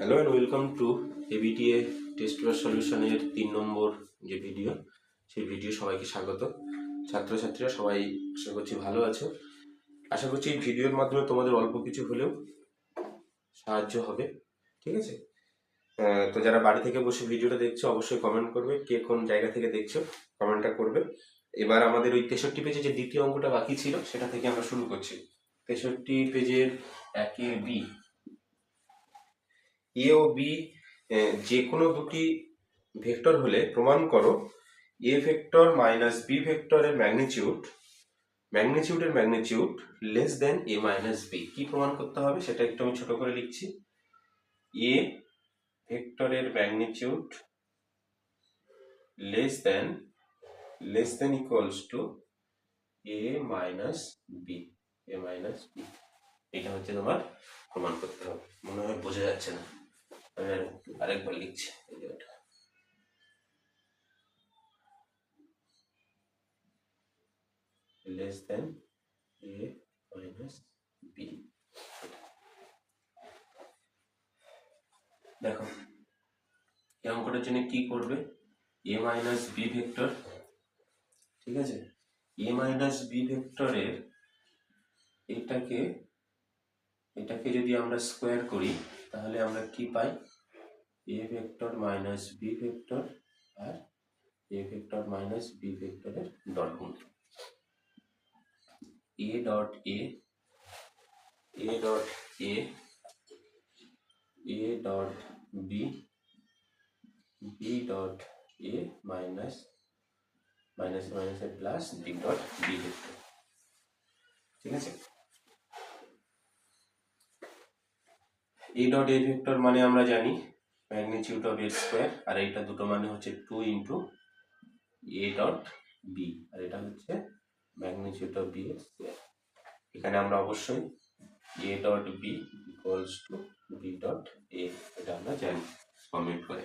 Hello and welcome to ABTA test paper সলিউশনের 3 নম্বর যে ভিডিও, সেই ভিডিও সবাইকে স্বাগত। ছাত্রছাত্রীরা সবাই আশা করছি ভালো আছো। আশা করছি এই ভিডিওর মাধ্যমে তোমাদের অল্প কিছু হলেও সাহায্য হবে, ঠিক আছে? তো যারা বাড়ি থেকে বসে ভিডিওটা দেখছো অবশ্যই কমেন্ট করবে, কে কোন জায়গা থেকে দেখছো কমেন্টটা করবে। এবার আমাদের ওই 63 পেজে যে দ্বিতীয় অঙ্কটা বাকি ছিল সেটা থেকে আমরা শুরু করছি। 63 পেজের 1 বি, এ ও বি যে কোনো দুটি ভেক্টর হলে প্রমাণ করো এ ভেক্টর মাইনাস বি ভেক্টরের ম্যাগনিটিউডের ম্যাগনিটিউড লেস দেন এ মাইনাস বি। কি প্রমাণ করতে হবে সেটা একটু আমি ছোট করে লিখছি। এ ভেক্টরের magnitude less than equals to A minus B. এটা হচ্ছে তোমার প্রমাণ করতে হবে। মনে হয় বোঝা যাচ্ছে না, আমি আরেকবার লিখছি। লেস দেন এ মাইনাস বি। দেখো এই অঙ্কটার জন্য কি করবে, এ মাইনাস বি ভেক্টর, ঠিক আছে? এ মাইনাস বি ভেক্টরের এটাকে যদি আমরা স্কোয়ার করি তাহলে আমরা কি পাই? A vector minus B vector আর এ ভেক্টর মাইনাস বি ভেক্টরের ডট গুণ। A dot A dot A dot B dot A minus plus B dot B vector, ঠিক আছে? এ ডট এ ভেক্টর মানে আমরা জানি ম্যাগনিটিউড অফ এ স্কোয়ার, আর এইটা দুটো মানে হচ্ছে 2 ইন্টু এ ডট বি, আর এটা হচ্ছে ম্যাগনিটিউড অফ বি এর স্কোয়ার। এখানে আমরা অবশ্যই A dot B equals to B dot A, এটা আমরা জানি কমেন্ট করে।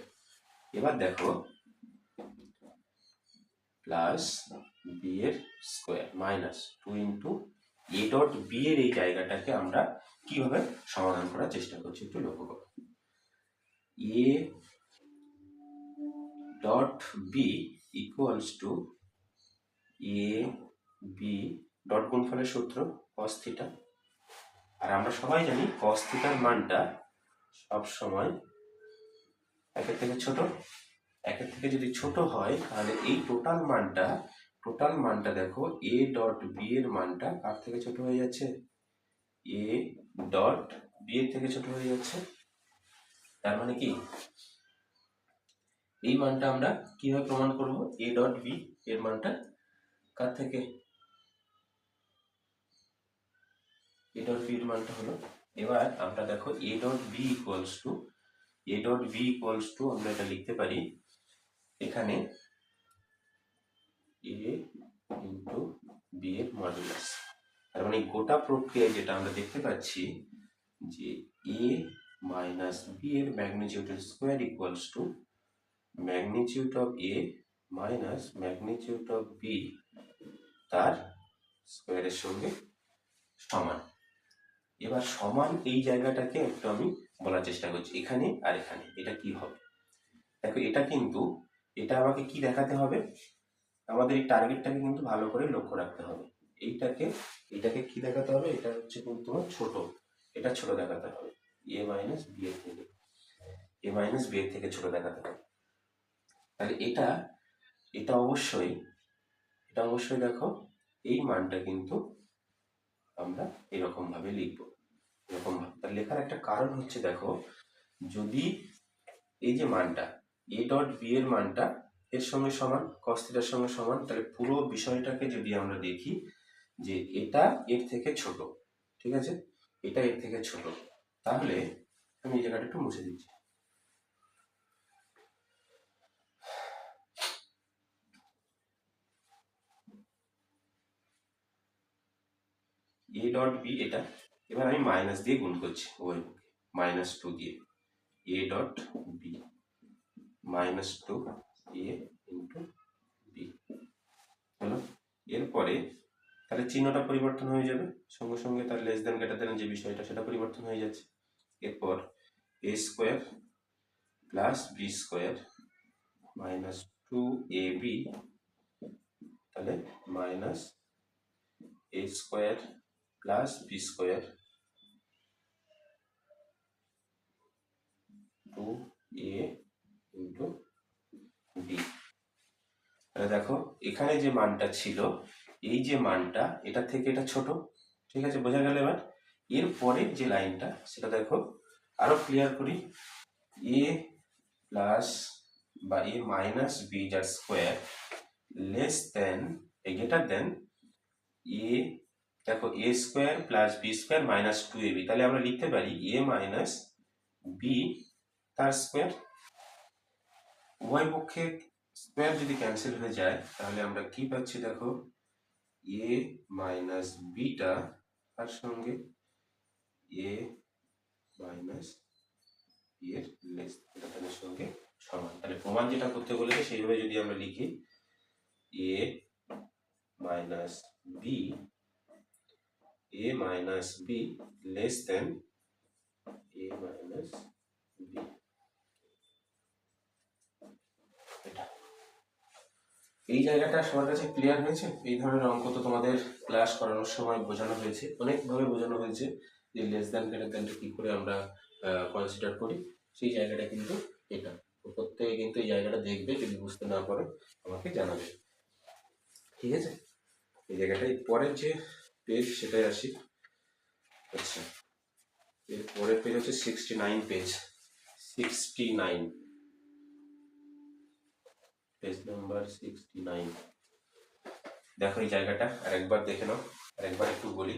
এবার দেখো প্লাস বি এর square minus 2 into A dot B এর এই জায়গাটাকে আমরা কিভাবে সমাধান করার চেষ্টা করছি একটু লক্ষ্য করো। A dot B equals to A B dot গুণফলের সূত্র cos থিটা, আর আমরা সবাই জানি cos থিটার মানটা সব সময় একের থেকে ছোট। একের থেকে যদি ছোট হয় তাহলে এই টোটাল মানটা দেখো এ ডট বি এর মানটা কার থেকে ছোট হয়ে যাচ্ছে? এ ডট বি এর থেকে ছোট হয়ে যাচ্ছে। তার মানে কি এই মানটা আমরা কিভাবে প্রমাণ করব? এ ডট বি এর মানটা কার থেকে? এ ডট বি এর মানটা হলো, এবার আমরা দেখো A dot B equals to আমরা এটা লিখতে পারি এখানে এ ইন্টু বি এর মডুলাস। তার মানে গোটা প্রক্রিয়ায় যেটা আমরা দেখতে পাচ্ছি যে এ মাইনাস বি এর ম্যাগনিটিউডের square equals to magnitude of A minus magnitude of B তার স্কোয়ারের সঙ্গে সমান। এবার সমান এই জায়গাটাকে একটু আমি বলার চেষ্টা করছি, এখানে আর এখানে এটা কি হবে। দেখো এটা আমাকে কি দেখাতে হবে? আমাদের এই টার্গেটটাকে কিন্তু ভালো করে লক্ষ্য রাখতে হবে। এটাকে কি দেখাতে হবে? এটা হচ্ছে কিন্তু তোমার ছোট, এটা ছোট দেখাতে হবে। এ মাইনাস বি এর থেকে ছোট দেখাতে হবে। তাহলে এটা অবশ্যই দেখো এই মানটা কিন্তু আমরা এরকম ভাবে লিখবো, এরকম ভাবে। তার লেখার একটা কারণ হচ্ছে দেখো, যদি এই যে মানটা এ ডট বি এর মানটা এর সঙ্গে সমান, cos থিটার সঙ্গে সমান, তাহলে পুরো বিষয়টাকে যদি আমরা দেখি যে এটা এর থেকে ছোট, ঠিক আছে? এটা এর থেকে ছোট, তাহলে আমি এই জায়গাটা একটু মুছে দিচ্ছি। এ ডট বি এটা, এবার আমি মাইনাস দিয়ে গুণ করছি ওই -2 দিয়ে, A dot B -2 A into B হলো। এরপরে তাহলে চিহ্নটা পরিবর্তন হয়ে যাবে, সঙ্গে সঙ্গে তার লেস দেন গ্রেটার দেন যে বিষয়টা সেটা পরিবর্তন হয়ে যাচ্ছে। এরপর A square plus B square minus 2ab, তাহলে minus A square plus B square 2a into B. তাহলে দেখো এখানে যে মানটা ছিল, এই যে মানটা, এটা থেকে এটা ছোট, ঠিক আছে, বোঝা গেল। এবার এর পরের যে লাইনটা সেটা দেখো, আরো ক্লিয়ার করি। এ প্লাস বা এ মাইনাস বি যার square less than greater than A, দেখো A square plus B square minus 2ab, তাহলে আমরা লিখতে পারি এ মাইনাস বি তার স্কোয়ার। উভয় পক্ষে স্কোয়ার যদি ক্যান্সেল হয়ে যায় তাহলে আমরা কি পাচ্ছি দেখো, এ মাইনাস বিটা তার সঙ্গে এ মাইনাস বি এর লেস তাদের সঙ্গে সমান। তাহলে প্রমাণ যেটা করতে বলেছে সেইভাবে যদি আমরা লিখি, এ minus B, A minus be less than A minus B. এই জায়গাটা সবার কাছে ক্লিয়ার হয়েছে? এই ধরনের অঙ্ক তো তোমাদের ক্লাস করানোর সময় বোঝানো হয়েছে, অনেকভাবে বোঝানো হয়েছে যে লেস দ্যান গ্রেটার দ্যানটা কি করে আমরা কনসিডার করি। সেই জায়গাটা কিন্তু এটা, প্রত্যেকে কিন্তু এই জায়গাটা দেখবে, যদি বুঝতে না পারো আমাকে জানাবে, ঠিক আছে। এই জায়গাটাই পরের যে পেজ সেটাই আসি। আচ্ছা, এর পরের পেজ হচ্ছে 69 পেজ, 69 পেজ নাম্বার 69। দেখো এই জায়গাটা আরেকবার দেখে নাও, আরেকবার একটু বলি।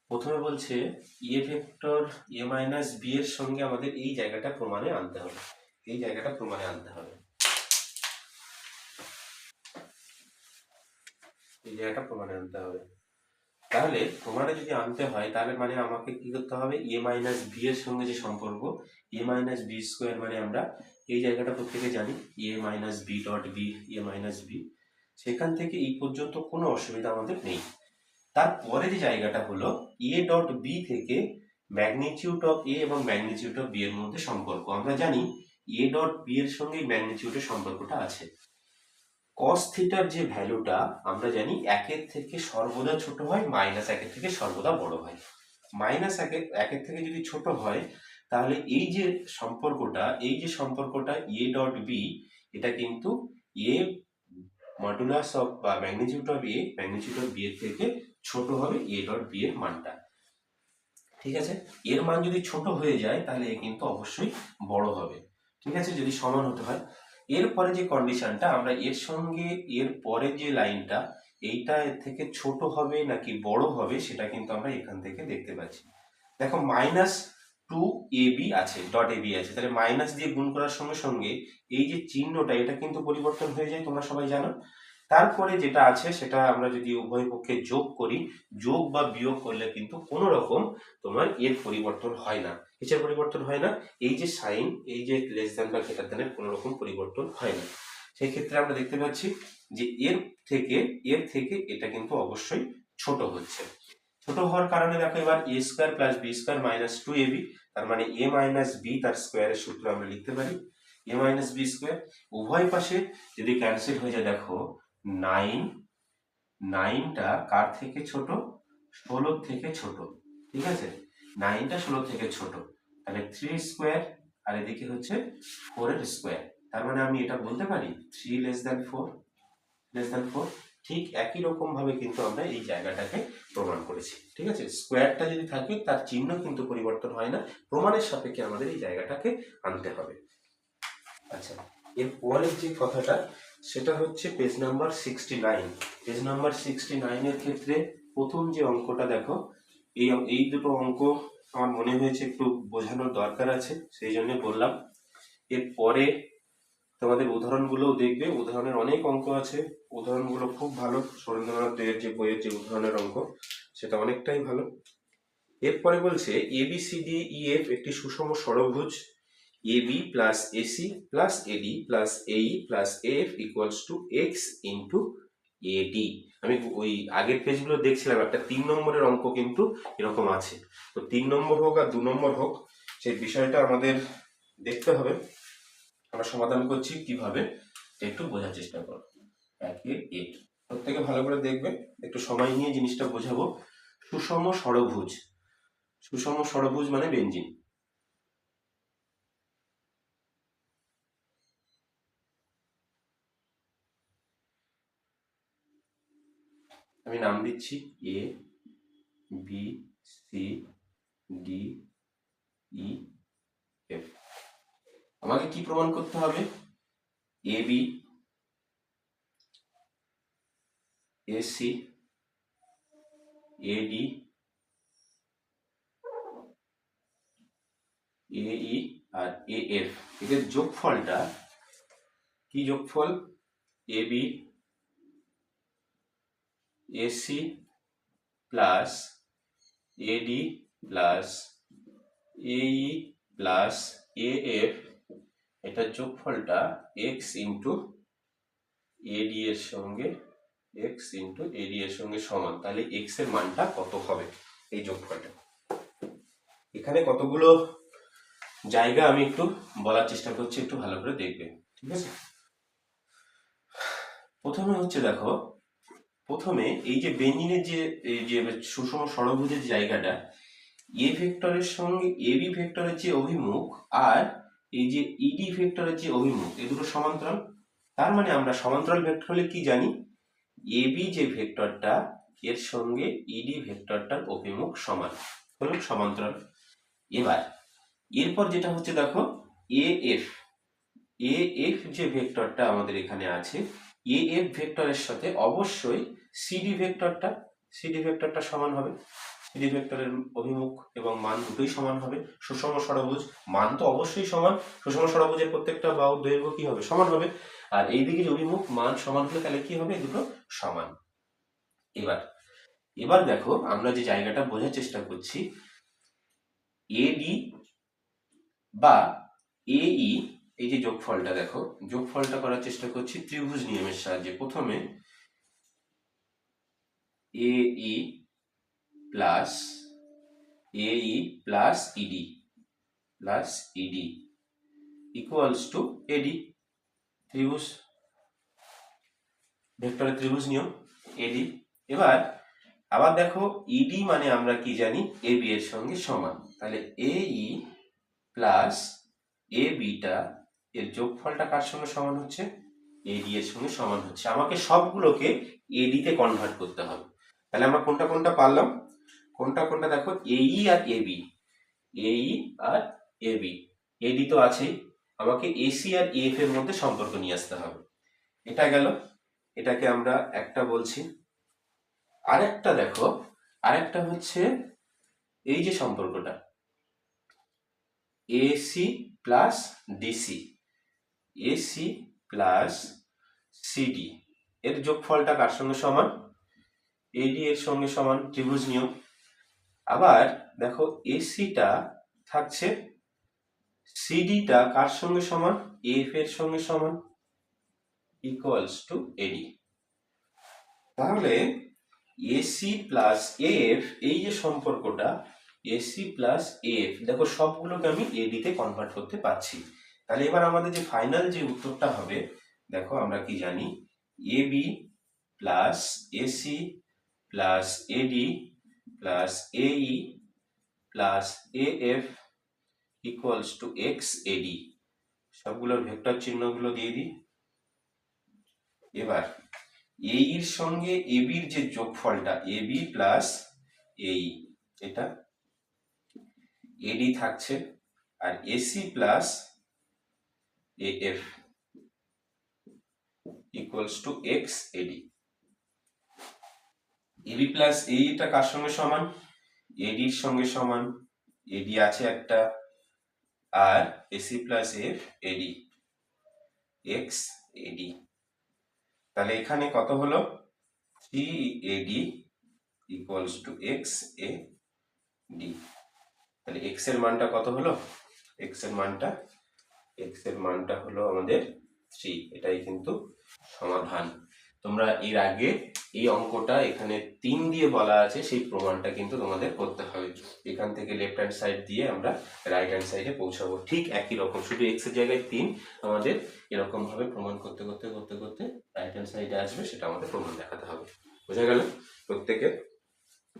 প্রথমে বলছে A vector A minus B এর সঙ্গে আমাদের এই জায়গাটা প্রমাণে আনতে হবে, এই জায়গাটা প্রমাণে আনতে হবে, এই জায়গাটা প্রমাণে আনতে হবে। তাহলে প্রমাণে যদি আনতে হয় তাহলে মানে আমাকে কি করতে হবে, এ মাইনাস বি এর সঙ্গে যে সম্পর্ক এ মাইনাস বি স্কোয়ার, মানে আমরা এই জায়গাটা প্রত্যেকে জানি এ মাইনাস বি ডট বি, এ মাইনাস বি, সেখান থেকে এই পর্যন্ত কোনো অসুবিধা আমাদের নেই। তারপরে যে জায়গাটা হলো এ ডট বি থেকে ম্যাগনিটিউড অফ এ এবং ম্যাগনিটিউড অফ বি এর মধ্যে সম্পর্ক। আমরা জানি এ ডট বি এর সঙ্গে ম্যাগনিটিউডের সম্পর্কটা আছে। কস থিটার যে ভ্যালুটা আমরা জানি একের থেকে সর্বদা ছোট হয়, মাইনাস একের থেকে সর্বদা বড় হয়। মাইনাস একের থেকে যদি ছোট হয় তাহলে এই যে সম্পর্কটা, এই যে সম্পর্কটা এ ডট বি, এটা কিন্তু এ মডুলাস অফ বা magnitude of A magnitude of B এর থেকে ছোট হবে এ ডট বি এর মানটা, ঠিক আছে। এর মান যদি ছোট হয়ে যায় তাহলে এ কিন্তু অবশ্যই বড় হবে, ঠিক আছে, যদি সমান হতে হয়। এরপরে যে কন্ডিশনটা, আমরা এর সঙ্গে এর পরে যে লাইনটা, এইটা এর থেকে ছোট হবে নাকি বড় হবে সেটা কিন্তু আমরা এখান থেকে দেখতে পাচ্ছি। দেখো মাইনাস 2ab আছে, ডট ab আছে, তাহলে মাইনাস দিয়ে গুণ করার সঙ্গে সঙ্গে এই যে চিহ্নটা এটা কিন্তু পরিবর্তন হয়ে যায়, তোমরা সবাই জানো। তারপরে যেটা আছে সেটা আমরা যদি উভয় পক্ষে যোগ করি, যোগ বা বিয়োগ করলে কিন্তু কোনো রকম তোমার এর পরিবর্তন হয় না। কিসের পরিবর্তন হয় না? এই যে সাইন, এই যে লেস দ্যান বা গ্রেটার দ্যানের কোনো রকম পরিবর্তন হয় না। সেই ক্ষেত্রে আমরা দেখতে পাচ্ছি যে এর থেকে এটা কিন্তু অবশ্যই ছোট হচ্ছে। ছোট হওয়ার কারণে দেখো এবার A square plus B square minus 2ab, তার মানে এ মাইনাস বি তার স্কোয়ারের সূত্র আমরা লিখতে পারি এ মাইনাস বি স্কোয়ার। উভয় পাশে যদি ক্যান্সেল হয়ে যায়, দেখো 9টা কার থেকে ছোট? 16 থেকে ছোট, ঠিক আছে, 9টা 16 থেকে ছোট, তাহলে 3 স্কোয়ার আর এদিকে হচ্ছে 4 এর স্কোয়ার, তার মানে আমি এটা বলতে পারি 3 লেস দ্যান 4। ঠিক একই রকম ভাবে কিন্তু আমরা এই জায়গাটাকে প্রমাণ করেছি, ঠিক আছে। স্কোয়ারটা যদি থাকে তার চিহ্ন কিন্তু পরিবর্তন হয় না, প্রমাণের সাপেক্ষে আমাদের এই জায়গাটাকে আনতে হবে। আচ্ছা, এর পরের যে কথাটা সেটা হচ্ছে পেজ নাম্বার 69। পেজ নাম্বার 69 এর ক্ষেত্রে প্রথম যে অঙ্কটা দেখো, এই দুটো অঙ্ক আমার মনে হয়েছে একটু বোঝানোর দরকার আছে, সেই জন্য বললাম। এর পরে তোমাদের উদাহরণগুলোও দেখবে, উদাহরণের অনেক অঙ্ক আছে, উদাহরণগুলো খুব ভালো। সুরেন্দ্রনাথ দেবের যে বইয়ের যে উদাহরণের অঙ্ক সেটা অনেকটাই ভালো। এরপরে বলছে ABCDEF একটি সুষম ষড়ভুজ AB plus AC plus AD plus AE plus AF equals to X into AD। আমি ওই আগের পেজগুলো দেখছিলাম, একটা 3 নম্বরের অঙ্ক কিন্তু এরকম আছে। তো 3 নম্বর হোক আর 2 নম্বর হোক, সেই বিষয়টা আমাদের দেখতে হবে। আমরা সমাধান করছি কিভাবে একটু বোঝার চেষ্টা করো। 1 প্রত্যেকে ভালো করে দেখবে, একটু সময় নিয়ে জিনিসটা বোঝাবো। সুষম ষড়ভুজ, সুষম ষড়ভুজ মানে বেঞ্জিন। আমি নাম দিচ্ছি A B C D E F. আমাকে কি প্রমাণ করতে হবে? এ বি এসি এডি এই আর এএফ এদের যোগফলটা কি? যোগফল A B AC plus AD plus AE plus AF, এটার যোগফলটা এক্স ইন্টু এডি এর সঙ্গে এক্স ইন্টু এডি এর সঙ্গে সমান। তাহলে এক্স এর মানটা কত হবে এই যোগফলটা? এখানে কতগুলো জায়গা আমি একটু বলার চেষ্টা করছি, একটু ভালো করে দেখবে, ঠিক আছে? প্রথমে হচ্ছে দেখো, প্রথমে এই যে বেঞ্জিনের যে সুষম ষড়ভুজের জায়গাটা, এ ভেক্টরের সঙ্গে এবি ভেক্টরের যে অভিমুখ আর এই যে ইডি ভেক্টরের যে অভিমুখ, এই দুটো সমান্তরাল। তার মানে আমরা সমান্তরাল ভেক্টর হলে কি জানি? এবি যে ভেক্টরটা এর সঙ্গে ইডি ভেক্টরটার অভিমুখ সমান, হলো সমান্তরাল। এবার এরপর যেটা হচ্ছে দেখো, এএফ এএফ যে ভেক্টরটা আমাদের এখানে আছে, এএফ ভেক্টরের সাথে অবশ্যই সিডি ভেক্টরটা সমান হবে। সিডি ভেক্টরের অভিমুখ এবং মান দুটোই সমান হবে। সুষম ষড়ভুজ, মান তো অবশ্যই সমান। সুষম ষড়ভুজের প্রত্যেকটা বাহুর দৈর্ঘ্য কি হবে? সমান হবে। আর এইদিকে যে অভিমুখ মান সমান হলে তাহলে কি হবে? দুটো সমান। এবার দেখো, আমরা যে জায়গাটা বোঝার চেষ্টা করছি, এডি বা এই এই যে যোগফলটা, দেখো যোগফলটা করার চেষ্টা করছি ত্রিভুজ নিয়মের সাহায্যে। প্রথমে এই প্লাস ইডি ইকুয়ালস টু এডি, ত্রিভুজ, ভেক্টরের ত্রিভুজ নিয়ম এডি। এবার আবার দেখো, ইডি মানে আমরা কি জানি? এবি এর সঙ্গে সমান। তাহলে এই প্লাস এ বিটা এর যোগফলটা কার সঙ্গে সমান হচ্ছে? এডি এর সঙ্গে সমান হচ্ছে। আমাকে সবগুলোকে এডি তে কনভার্ট করতে হবে। তাহলে আমরা কোনটা কোনটা পারলাম? কোনটা দেখো, এই আর এবি, এই আর এবি, এডি তো আছেই। আমাকে এসি আর এফ এর মধ্যে সম্পর্ক নিয়ে আসতে হবে। এটা গেল, এটাকে আমরা একটা বলছি। আরেকটা দেখো, আরেকটা হচ্ছে এই যে সম্পর্কটা AC plus DC, AC plus CD এর যোগফলটা কার সঙ্গে সমান? এডি এর সঙ্গে সমান, ত্রিভুজ নিয়ম। আবার দেখো, এসিটা থাকছে, সিডিটা কার সঙ্গে সমান? এফ এর সঙ্গে সমান, ইকুয়ালস টু এডি। তাহলে এসি প্লাস এফ, এই যে সম্পর্কটা এসি প্লাস এফ, দেখো সবগুলোকে আমি এডি তে কনভার্ট করতে পারছি। তাহলে এবার আমাদের যে ফাইনাল যে উত্তরটা হবে, দেখো আমরা কি জানি? AB plus AC plus AD plus AE plus AF equals to X AD. সবগুলোর ভেক্টর চিহ্নগুলো দিয়ে দিই। এবার এই এর সঙ্গে এবির যে যোগফলটা, এবি প্লাস এই, এটা এডি থাকছে, আর AC plus AF equals to X AD. AB plus এইটা কার সঙ্গে সমান? এডির সঙ্গে সমান, এডি আছে একটা, আর এসি প্লাস এফ এডি, এক্স এডি। তাহলে এখানে কত হলো? 3AD equals to x A D. তাহলে এক্স এর মানটা কত হলো? এক্স এর মানটা হলো আমাদের 3। এটাই কিন্তু সমাধান। তোমরা এর আগে এই অঙ্কটা এখানে 3 দিয়ে বলা আছে, সেই প্রমাণটা কিন্তু তোমাদের করতে হবে। এখান থেকে লেফট হ্যান্ড সাইড দিয়ে আমরা রাইট হ্যান্ড সাইডে পৌঁছাবো, ঠিক একই রকম, শুধু এক্স এর জায়গায় 3 আমাদের এরকম ভাবে প্রমাণ করতে করতে করতে করতে রাইট হ্যান্ড সাইডে আসবে, সেটা আমাদের প্রমাণ দেখাতে হবে। বোঝা গেল প্রত্যেকে?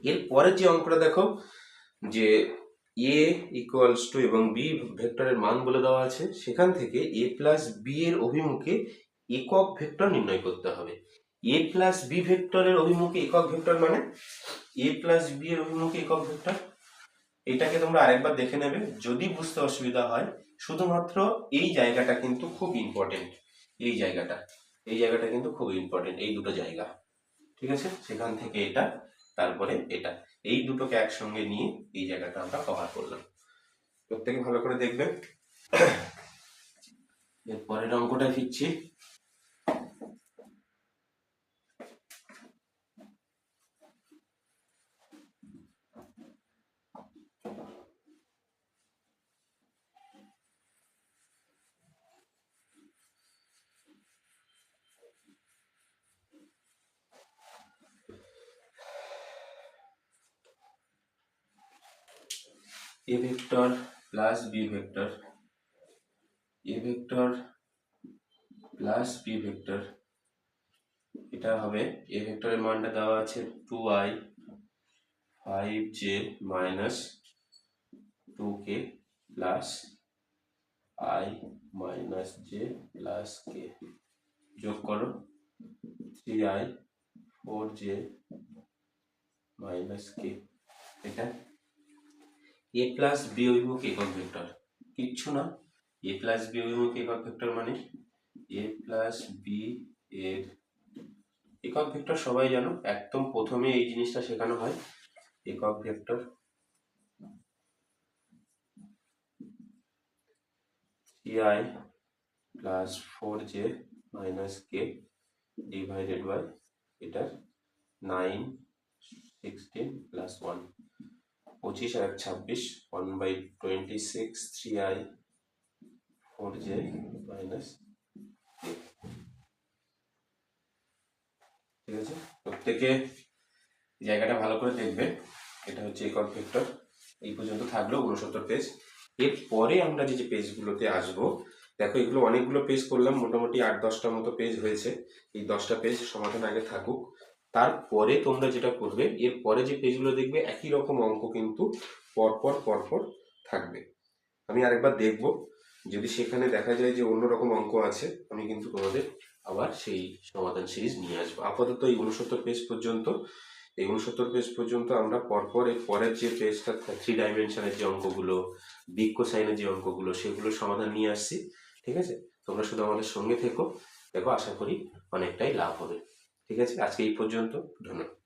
এর পরের যে অঙ্কটা দেখো, যে এ ইকুয়ালস টু এবং বি ভেক্টরের মান বলে দেওয়া আছে, সেখান থেকে এ প্লাস বি এর অভিমুখে একক ভেক্টর নির্ণয় করতে হবে। এ প্লাস বি ভেক্টরের অভিমুখে একক ভেক্টর মানে এ প্লাস বি এর অভিমুখে একক ভেক্টর, এটাকে তোমরা আরেকবার দেখে নেবে যদি বুঝতে অসুবিধা হয়। শুধুমাত্র এই জায়গাটা কিন্তু খুব ইম্পর্টেন্ট, এই জায়গাটা কিন্তু খুব ইম্পর্টেন্ট, এই দুটো জায়গা, ঠিক আছে? সেখান থেকে এটা, তারপরে এটা, এই দুটোকে একসঙ্গে নিয়ে এই জায়গাটা আমরা কভার করলাম। প্রত্যেকে ভালো করে দেখবেন। এর পরের অঙ্কটা ফিরছি। A vector plus B vector, A vector plus B vector, এটা হবে এ ভেক্টরের মানটা দেওয়া আছে 2i 5j minus 2k plus i minus j plus k, যোগ করো 3i 4j মাইনাস k। এটা এ প্লাস বি অভিমুখী একক ভেক্টর, কিচ্ছু না। এ প্লাস বি অভিমুখী একক ভেক্টর মানে এ প্লাস বি এর একক ভেক্টর সবাই জানো, একদম প্রথমে এই জিনিসটা শেখানো হয়। একক vector 3i plus 4j minus k divided by এটার 9 16 প্লাস 1, 25 আর 26, 1/26 3i 4j মাইনাস k। ঠিক আছে, প্রত্যেকে জায়গাটা ভালো করে দেখবে। এটা হচ্ছে একক ভেক্টর। এই পর্যন্ত থাকলো 69 পেজ। এর পরে আমরা যে পেজগুলোতে আসবো, দেখো এগুলো অনেকগুলো পেজ করলাম, মোটামুটি 8-10টা মতো পেজ হয়েছে। এই 10টা পেজ সমাধান আগে থাকুক, তারপরে তোমরা যেটা করবে, এর পরে যে পেজগুলো দেখবে একই রকম অঙ্ক কিন্তু পরপর পরপর থাকবে। আমি আরেকবার দেখবো, যদি সেখানে দেখা যায় যে অন্যরকম অঙ্ক আছে, আমি কিন্তু তোমাদের আবার সেই সমাধান সিরিজ নিয়ে আসবো। আপাতত এই 69 পেজ পর্যন্ত, এই 69 পেজ পর্যন্ত আমরা পরপর এর পরের যে পেজটা 3 ডাইমেনশনের যে অঙ্কগুলো, বিগ কোসাইনের যে অঙ্কগুলো, সেগুলো সমাধান নিয়ে আসছি। ঠিক আছে, তোমরা শুধু আমাদের সঙ্গে থেকো, দেখো আশা করি অনেকটাই লাভ হবে। ঠিক আছে, আজকে এই পর্যন্ত, ধন্যবাদ।